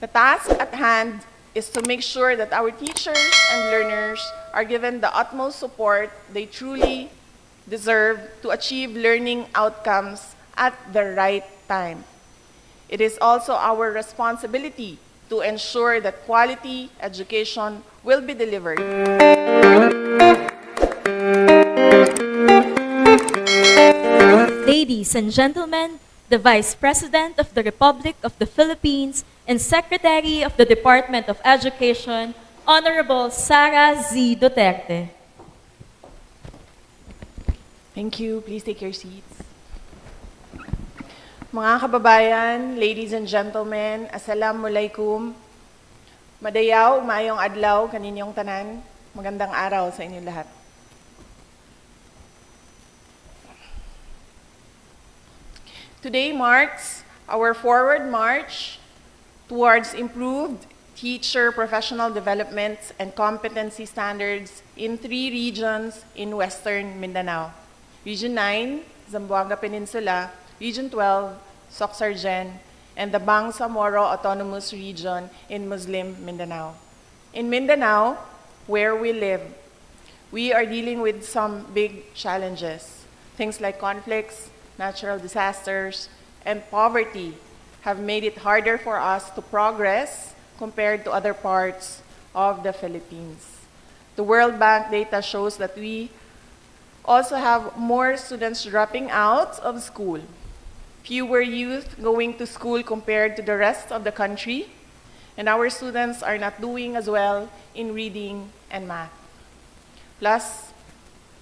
The task at hand is to make sure that our teachers and learners are given the utmost support they truly deserve to achieve learning outcomes at the right time. It is also our responsibility to ensure that quality education will be delivered. Ladies and gentlemen, the Vice President of the Republic of the Philippines and Secretary of the Department of Education, Honorable Sara Z. Duterte. Thank you. Please take your seats. Mga kababayan, ladies and gentlemen, assalamualaikum. Madayaw, maayong adlaw, kaninyong tanan. Magandang araw sa inyong lahat. Today marks our forward march towards improved teacher professional development and competency standards in 3 regions in Western Mindanao. Region 9, Zamboanga Peninsula, Region 12, Soxargen, and the Bangsamoro Autonomous Region in Muslim Mindanao. In Mindanao, where we live, we are dealing with some big challenges. Things like conflicts, natural disasters, and poverty have made it harder for us to progress compared to other parts of the Philippines. The World Bank data shows that we also have more students dropping out of school, fewer youth going to school compared to the rest of the country, and our students are not doing as well in reading and math. Plus,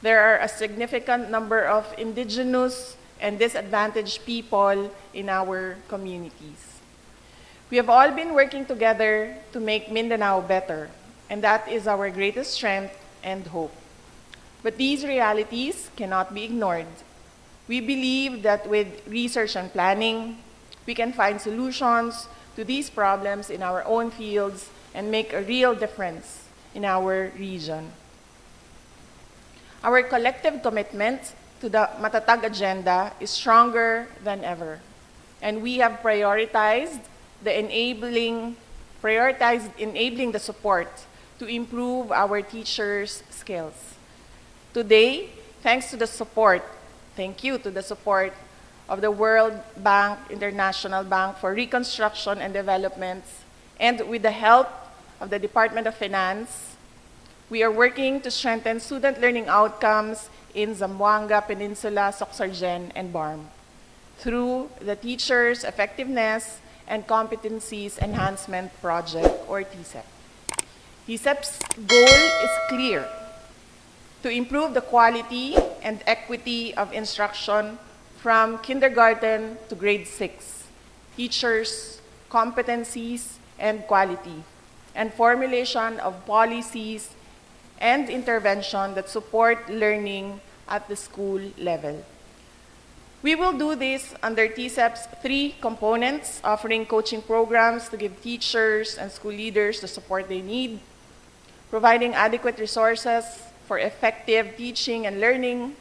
there are a significant number of indigenous and disadvantaged people in our communities. We have all been working together to make Mindanao better, and that is our greatest strength and hope. But these realities cannot be ignored. We believe that with research and planning, we can find solutions to these problems in our own fields and make a real difference in our region. Our collective commitment to the Matatag agenda is stronger than ever. And we have prioritized enabling the support to improve our teachers' skills. Today, thanks to the support, thank you to the support of the World Bank, International Bank for Reconstruction and Development, and with the help of the Department of Finance, we are working to strengthen student learning outcomes in Zamboanga Peninsula, Soxargen, and BARM through the Teachers Effectiveness and Competencies Enhancement Project, or Teacep. Teacep's goal is clear: to improve the quality and equity of instruction from kindergarten to grade 6, teachers, competencies, and quality, and formulation of policies and intervention that support learning at the school level. We will do this under Teacep's 3 components, offering coaching programs to give teachers and school leaders the support they need, providing adequate resources for effective teaching and learning,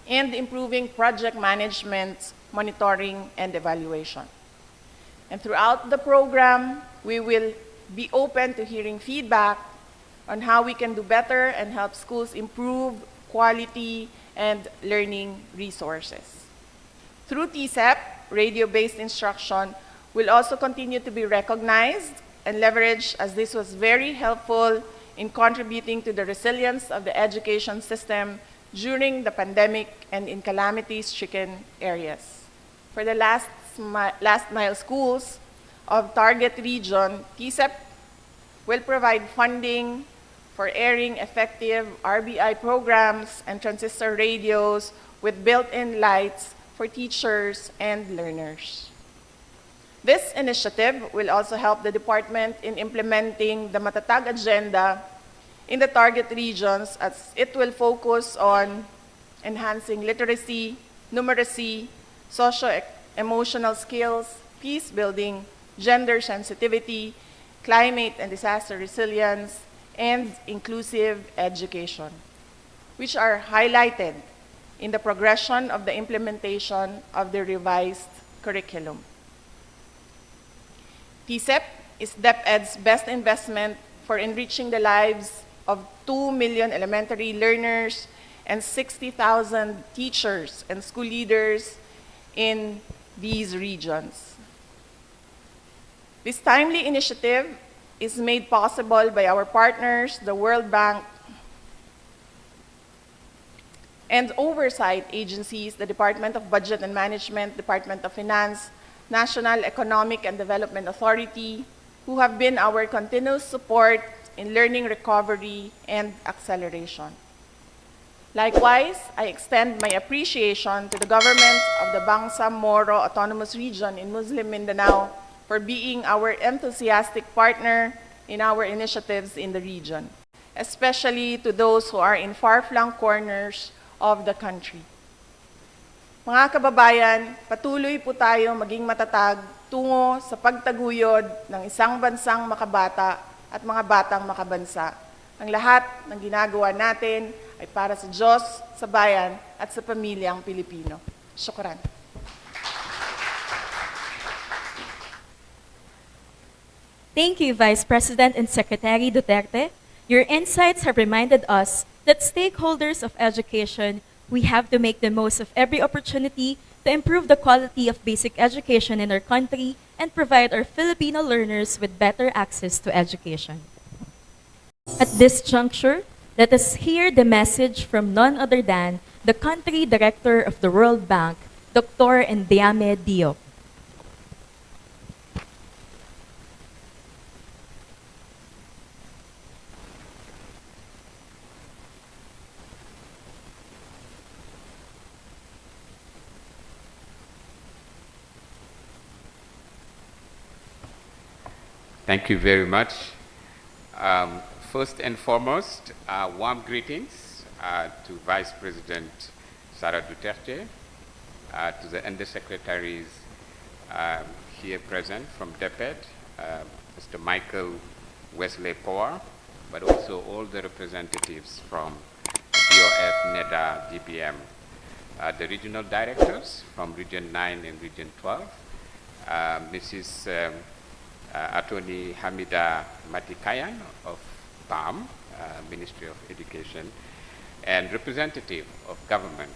and improving project management, monitoring, and evaluation. And throughout the program, we will be open to hearing feedback on how we can do better and help schools improve quality and learning resources. Through Teacep, radio-based instruction will also continue to be recognized and leveraged, as this was very helpful in contributing to the resilience of the education system during the pandemic and in calamity-stricken areas. For the last mile schools of target region, Teacep will provide funding for airing effective RBI programs and transistor radios with built-in lights for teachers and learners. This initiative will also help the department in implementing the Matatag agenda in the target regions, as it will focus on enhancing literacy, numeracy, socio-emotional skills, peace building, gender sensitivity, climate and disaster resilience, and inclusive education, which are highlighted in the progression of the implementation of the revised curriculum. Teacep is DepEd's best investment for enriching the lives of 2 million elementary learners and 60,000 teachers and school leaders in these regions. This timely initiative is made possible by our partners, the World Bank, and oversight agencies, the Department of Budget and Management, Department of Finance, National Economic and Development Authority, who have been our continuous support in learning recovery and acceleration. Likewise, I extend my appreciation to the government of the Bangsamoro Autonomous Region in Muslim Mindanao for being our enthusiastic partner in our initiatives in the region, especially to those who are in far-flung corners of the country. Mga kababayan, patuloy po tayo maging matatag tungo sa pagtaguyod ng isang bansang makabata at mga batang makabansa. Ang lahat ng ginagawa natin ay para sa Diyos, sa bayan, at sa pamilyang Pilipino. Syukran. Thank you, Vice President and Secretary Duterte. Your insights have reminded us that stakeholders of education, we have to make the most of every opportunity to improve the quality of basic education in our country and provide our Filipino learners with better access to education. At this juncture, let us hear the message from none other than the Country Director of the World Bank, Dr. Ndiame Diop. Thank you very much. First and foremost, warm greetings to Vice President Sara Duterte, to the undersecretaries here present from DepEd, Mr. Michael Wesley Power, but also all the representatives from DOF, NEDA, DBM, the regional directors from Region 9 and Region 12, Mrs. Attorney Hamida Matikayan of BAM, Ministry of Education, and representative of government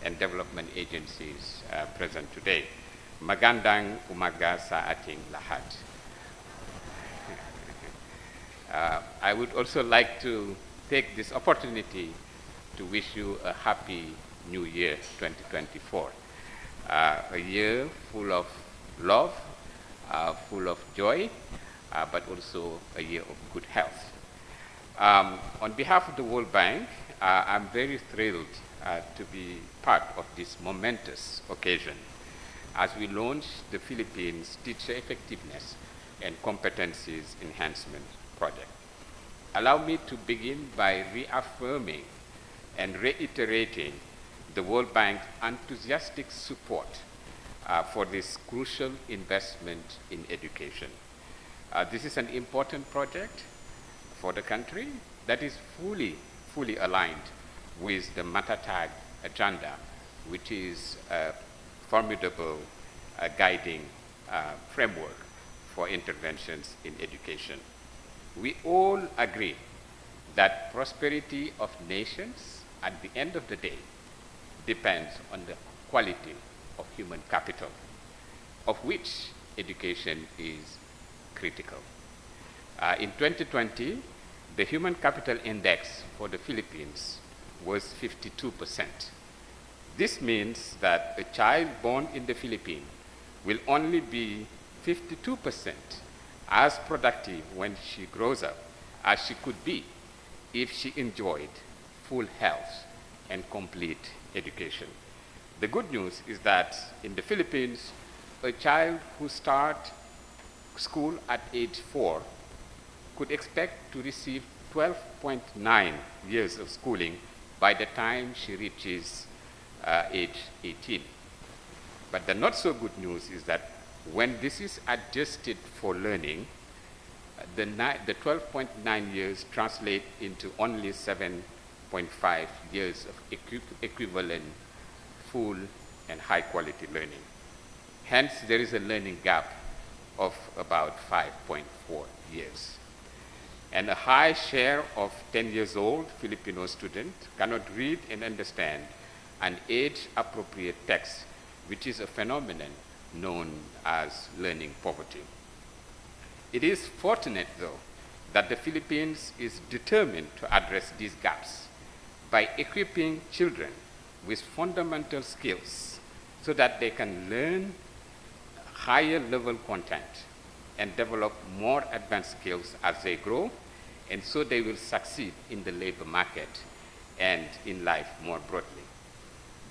and development agencies present today. Magandang umaga sa ating lahat. I would also like to take this opportunity to wish you a happy New Year 2024. A year full of love, full of joy, but also a year of good health. On behalf of the World Bank, I'm very thrilled to be part of this momentous occasion as we launch the Philippines Teacher Effectiveness and Competencies Enhancement Project. Allow me to begin by reaffirming and reiterating the World Bank's enthusiastic support for this crucial investment in education. This is an important project for the country that is fully aligned with the Matatag agenda, which is a formidable guiding framework for interventions in education. We all agree that prosperity of nations at the end of the day depends on the quality of human capital, of which education is critical. In 2020, the Human Capital Index for the Philippines was 52%. This means that a child born in the Philippines will only be 52% as productive when she grows up as she could be if she enjoyed full health and complete education. The good news is that in the Philippines, a child who starts school at age 4 could expect to receive 12.9 years of schooling by the time she reaches age 18. But the not so good news is that when this is adjusted for learning, the 12.9 years translate into only 7.5 years of equivalent full and high quality learning. Hence, there is a learning gap of about 5.4 years. And a high share of 10 years old Filipino students cannot read and understand an age-appropriate text, which is a phenomenon known as learning poverty. It is fortunate, though, that the Philippines is determined to address these gaps by equipping children with fundamental skills so that they can learn higher level content and develop more advanced skills as they grow, and so they will succeed in the labor market and in life more broadly.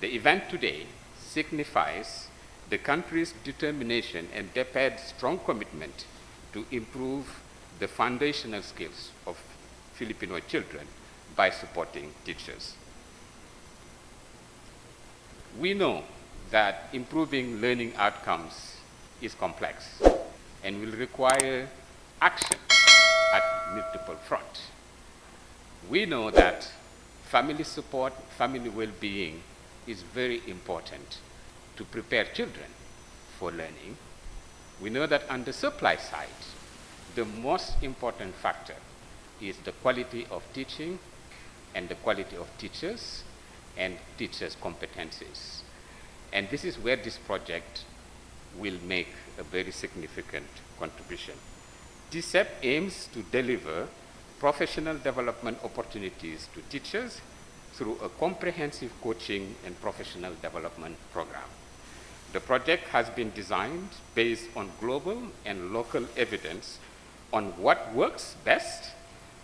The event today signifies the country's determination and DepEd's strong commitment to improve the foundational skills of Filipino children by supporting teachers. We know that improving learning outcomes is complex and will require action at multiple fronts. We know that family support, family well-being is very important to prepare children for learning. We know that on the supply side, the most important factor is the quality of teaching and the quality of teachers and teachers' competencies. And this is where this project will make a very significant contribution. Teacep aims to deliver professional development opportunities to teachers through a comprehensive coaching and professional development program. The project has been designed based on global and local evidence on what works best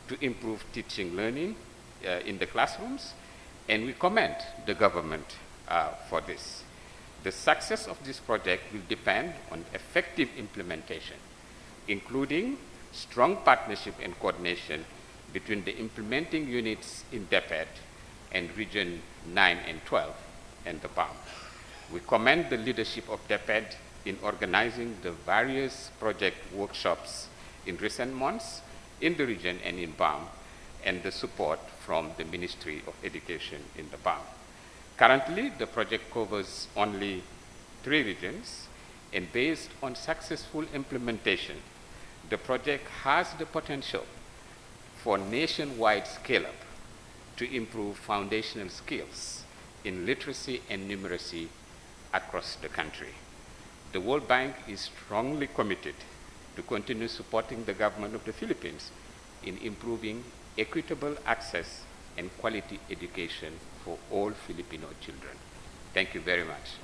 to improve teaching learning in the classrooms, and we commend the government for this. The success of this project will depend on effective implementation, including strong partnership and coordination between the implementing units in DepEd and Region 9 and 12 and the BAM. We commend the leadership of DepEd in organizing the various project workshops in recent months in the region and in BAM, and the support from the Ministry of Education in the BAM. Currently, the project covers only 3 regions, and based on successful implementation, the project has the potential for nationwide scale-up to improve foundational skills in literacy and numeracy across the country. The World Bank is strongly committed to continue supporting the government of the Philippines in improving equitable access and quality education for all Filipino children. Thank you very much.